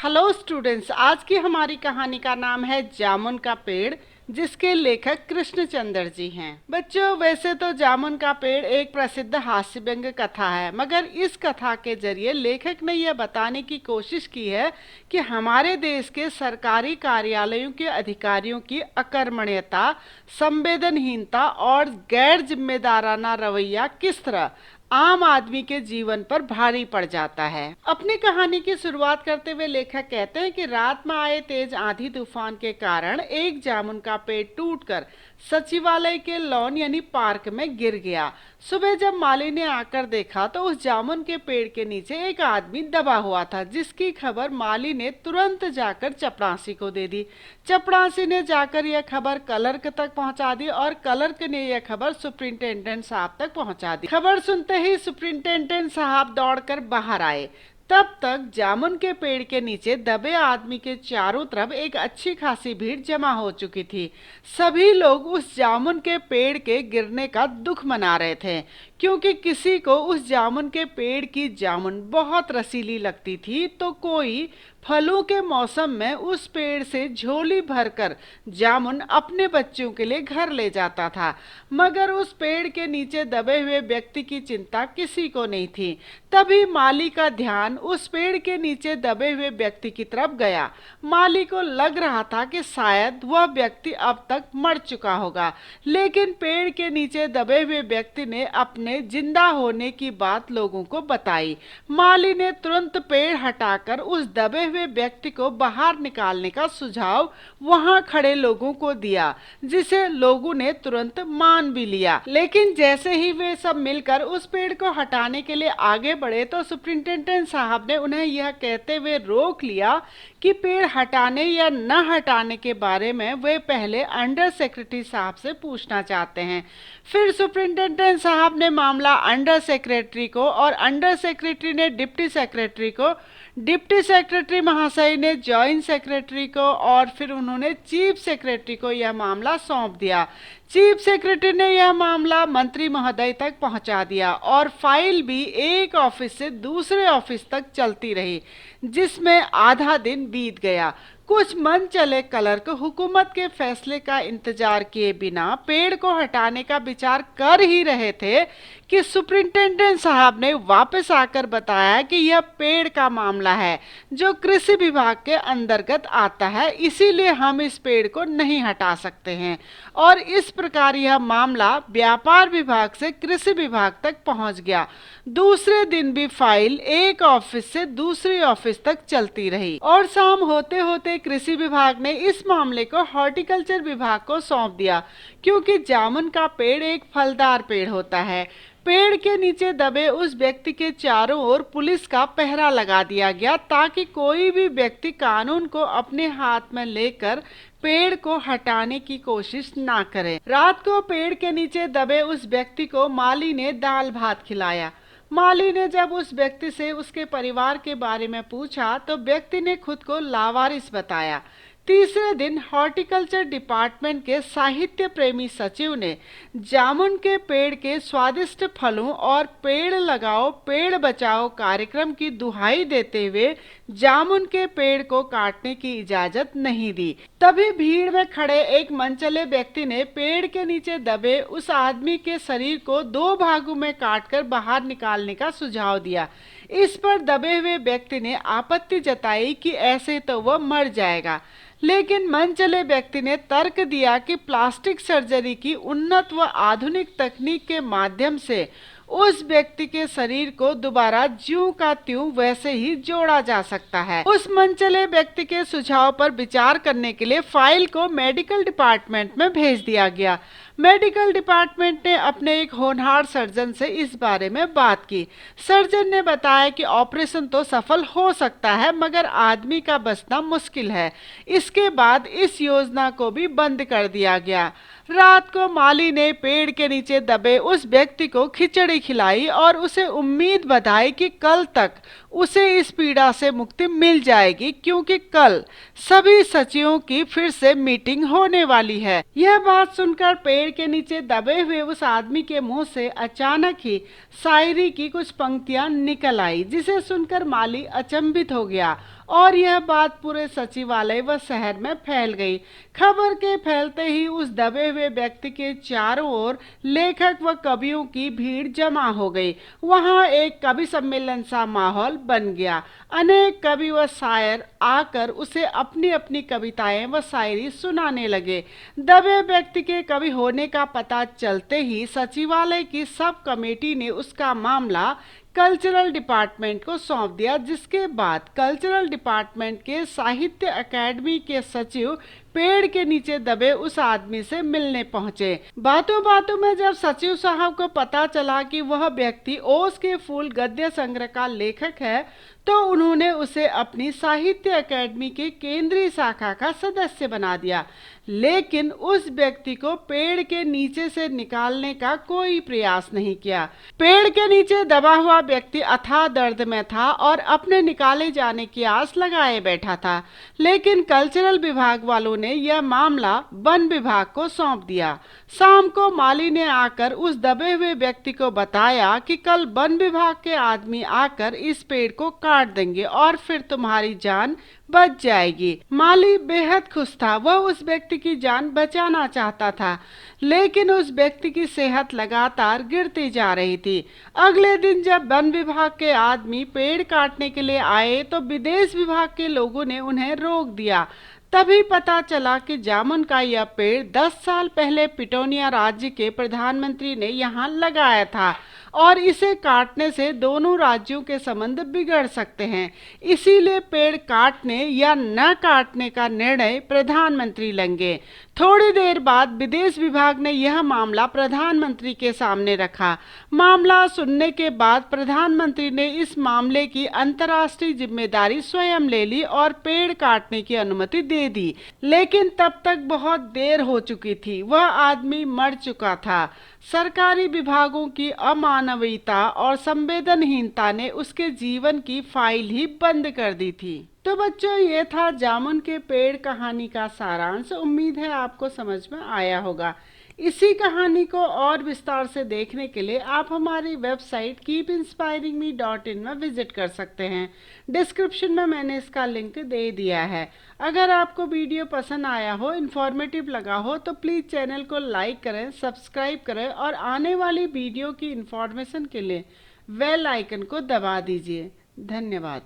Hello students, आज की हमारी कहानी का नाम है जामुन का पेड़, जिसके लेखक कृष्णचंद्र जी हैं। बच्चों, वैसे तो जामुन का पेड़ एक प्रसिद्ध हास्य व्यंग्य कथा है, मगर इस कथा के जरिए लेखक ने यह बताने की कोशिश की है कि हमारे देश के सरकारी कार्यालयों के अधिकारियों की अकर्मण्यता, संवेदनहीनता और गैर जिम्मेदाराना रवैया किस तरह आम आदमी के जीवन पर भारी पड़ जाता है। अपनी कहानी की शुरुआत करते हुए लेखक कहते हैं कि रात में आए तेज आंधी तूफान के कारण एक जामुन का पेड़ टूटकर सचिवालय के लॉन यानी पार्क में गिर गया। सुबह जब माली ने आकर देखा तो उस जामुन के पेड़ के नीचे एक आदमी दबा हुआ था, जिसकी खबर माली ने तुरंत जाकर चपरासी को दे दी। चपरासी ने जाकर यह खबर क्लर्क तक पहुंचा दी और क्लर्क ने यह खबर सुपरिंटेंडेंट साहब तक पहुंचा दी। खबर सुनते ही सुपरिंटेंडेंट साहब दौड़कर बाहर आए। तब तक जामुन के पेड़ के नीचे दबे आदमी के चारों तरफ एक अच्छी खासी भीड़ जमा हो चुकी थी। सभी लोग उस जामुन के पेड़ के गिरने का दुख मना रहे थे, क्योंकि किसी को उस जामुन के पेड़ की जामुन बहुत रसीली लगती थी, तो कोई फलों के मौसम में उस पेड़ से झोली भरकर जामुन अपने बच्चों के लिए घर ले जाता था। मगर उस पेड़ के नीचे दबे हुए व्यक्ति की चिंता किसी को नहीं थी। तभी माली का ध्यान उस पेड़ के नीचे दबे हुए व्यक्ति की तरफ गया। माली को लग रहा था कि शायद वह व्यक्ति अब तक मर चुका होगा, लेकिन पेड़ के नीचे दबे हुए व्यक्ति ने अपने जिंदा होने की बात लोगों को बताई। माली ने तुरंत पेड़ हटाकर उस दबे हुए व्यक्ति को बाहर निकालने का सुझाव वहां खड़े लोगों को दिया, जिसे लोगों ने तुरंत मान भी लिया। लेकिन जैसे ही वे सब मिलकर उस पेड़ को हटाने के लिए आगे बढ़े तो सुपरिंटेंडेंट साहब ने उन्हें यह कहते हुए रोक लिया कि पेड़ हटाने या न हटाने के बारे में वे पहले अंडर सेक्रेटरी साहब से पूछना चाहते हैं। फिर सुपरिंटेंडेंट साहब ने मामला अंडर सेक्रेटरी को और अंडर सेक्रेटरी ने डिप्टी सेक्रेटरी को, डिप्टी सेक्रेटरी महाशय ने जॉइंट सेक्रेटरी को और फिर उन्होंने चीफ सेक्रेटरी को यह मामला सौंप दिया। चीफ सेक्रेटरी ने यह मामला मंत्री महोदय तक पहुंचा दिया और फाइल भी एक ऑफिस से दूसरे ऑफिस तक चलती रही, जिसमें आधा दिन बीत गया। कुछ मन चले क्लर्क हुकूमत के फैसले का इंतजार किए बिना पेड़ को हटाने का विचार कर ही रहे थे कि सुपरिंटेंडेंट साहब ने वापस आकर बताया कि यह पेड़ का मामला है जो कृषि विभाग के अंतर्गत आता है, इसीलिए हम इस पेड़ को नहीं हटा सकते हैं। और इस प्रकार यह मामला व्यापार विभाग से कृषि विभाग तक पहुंच गया। दूसरे दिन भी फाइल एक ऑफिस से दूसरी ऑफिस तक चलती रही और शाम होते होते कृषि विभाग ने इस मामले को हॉर्टिकल्चर विभाग को सौंप दिया, क्योंकि जामुन का पेड़ एक फलदार पेड़ होता है। पेड़ के नीचे दबे उस व्यक्ति के चारों ओर पुलिस का पहरा लगा दिया गया, ताकि कोई भी व्यक्ति कानून को अपने हाथ में लेकर पेड़ को हटाने की कोशिश ना करे। रात को पेड़ के नीचे दबे उस व्यक्ति को माली ने दाल भात खिलाया। माली ने जब उस व्यक्ति से उसके परिवार के बारे में पूछा तो व्यक्ति ने खुद को लावारिस बताया। तीसरे दिन हॉर्टिकल्चर डिपार्टमेंट के साहित्य प्रेमी सचिव ने जामुन के पेड़ के स्वादिष्ट फलों और पेड़ लगाओ पेड़ बचाओ कार्यक्रम की दुहाई देते हुए जामुन के पेड़ को काटने की इजाजत नहीं दी। तभी भीड़ में खड़े एक मनचले व्यक्ति ने पेड़ के नीचे दबे उस आदमी के शरीर को दो भागों में काटकर बाहर निकालने का सुझाव दिया। इस पर दबे हुए व्यक्ति ने आपत्ति जताई कि ऐसे तो वह मर जाएगा, लेकिन मनचले व्यक्ति ने तर्क दिया कि प्लास्टिक सर्जरी की उन्नत व आधुनिक तकनीक के माध्यम से उस व्यक्ति के शरीर को दोबारा ज्यों का त्यों वैसे ही जोड़ा जा सकता है। उस मनचले व्यक्ति के सुझाव पर विचार करने के लिए फाइल को मेडिकल डिपार्टमेंट में भेज दिया गया। मेडिकल डिपार्टमेंट ने अपने एक होनहार सर्जन से इस बारे में बात की। सर्जन ने बताया कि ऑपरेशन तो सफल हो सकता है, मगर आदमी का बचना मुश्किल है। इसके बाद इस योजना को भी बंद कर दिया गया। रात को माली ने पेड़ के नीचे दबे उस व्यक्ति को खिचड़ी खिलाई और उसे उम्मीद बधाई कि कल तक उसे इस पीड़ा से मुक्ति मिल जाएगी, क्योंकि कल सभी सचिवों की फिर से मीटिंग होने वाली है। यह बात सुनकर पेड़ के नीचे दबे हुए उस आदमी के मुंह से अचानक ही शायरी की कुछ पंक्तियां निकल आई, जिसे सुनकर माली अचंभित हो गया और यह बात पूरे सचिवालय व शहर में फैल गई। खबर के फैलते ही उस दबे हुए व्यक्ति के चारों ओर लेखक व कवियों की भीड़ जमा हो गई। वहां एक कवि सम्मेलन सा माहौल बन गया। अनेक कवि व शायर आकर उसे अपनी अपनी कविताएं व शायरी सुनाने लगे। दबे व्यक्ति के कवि होने का पता चलते ही सचिवालय की सब कमेटी ने उसका मामला कल्चरल डिपार्टमेंट को सौंप दिया, जिसके बाद कल्चरल डिपार्टमेंट के साहित्य अकेडमी के सचिव पेड़ के नीचे दबे उस आदमी से मिलने पहुंचे। बातों बातों में जब सचिव साहब को पता चला कि वह व्यक्ति ओस के फूल गद्य संग्रह का लेखक है, तो उन्होंने उसे अपनी साहित्य अकेडमी के केंद्रीय शाखा का सदस्य बना दिया। लेकिन उस व्यक्ति को पेड़ के नीचे से निकालने का कोई प्रयास नहीं किया। पेड़ के नीचे दबा हुआ व्यक्ति अथाह दर्द में था और अपने निकाले जाने की आस लगाए बैठा था। लेकिन कल्चरल विभाग वालों ने यह मामला वन विभाग को सौंप दिया। शाम को माली ने आकर उस दबे हुए व्यक्ति को बताया कि कल वन विभाग के आदमी आकर इस पेड़ को काट देंगे और फिर तुम्हारी जान बच जाएगी। माली बेहद खुश था। वह उस व्यक्ति की जान बचाना चाहता था, लेकिन उस व्यक्ति की सेहत लगातार गिरती जा रही थी। अगले दिन जब वन विभाग के आदमी पेड़ काटने के लिए आए तो विदेश विभाग के लोगों ने उन्हें रोक दिया। तभी पता चला कि जामुन का यह पेड़ 10 साल पहले पिटोनिया राज्य के प्रधानमंत्री ने यहाँ लगाया था और इसे काटने से दोनों राज्यों के संबंध बिगड़ सकते हैं। इसीलिए पेड़ काटने या न काटने का निर्णय प्रधानमंत्री लेंगे। थोड़ी देर बाद विदेश विभाग ने यह मामला प्रधानमंत्री के सामने रखा। मामला सुनने के बाद प्रधानमंत्री ने इस मामले की अंतर्राष्ट्रीय जिम्मेदारी स्वयं ले ली और पेड़ काटने की अनुमति दे दी। लेकिन तब तक बहुत देर हो चुकी थी। वह आदमी मर चुका था। सरकारी विभागों की अमानवीयता और संवेदनहीनता ने उसके जीवन की फाइल ही बंद कर दी थी। तो बच्चों, ये था जामुन के पेड़ कहानी का सारांश। उम्मीद है आपको समझ में आया होगा। इसी कहानी को और विस्तार से देखने के लिए आप हमारी वेबसाइट keepinspiringme.in में विजिट कर सकते हैं। डिस्क्रिप्शन में मैंने इसका लिंक दे दिया है। अगर आपको वीडियो पसंद आया हो, इन्फॉर्मेटिव लगा हो, तो प्लीज़ चैनल को लाइक करें, सब्सक्राइब करें और आने वाली वीडियो की इन्फॉर्मेशन के लिए बेल आइकन को दबा दीजिए। धन्यवाद।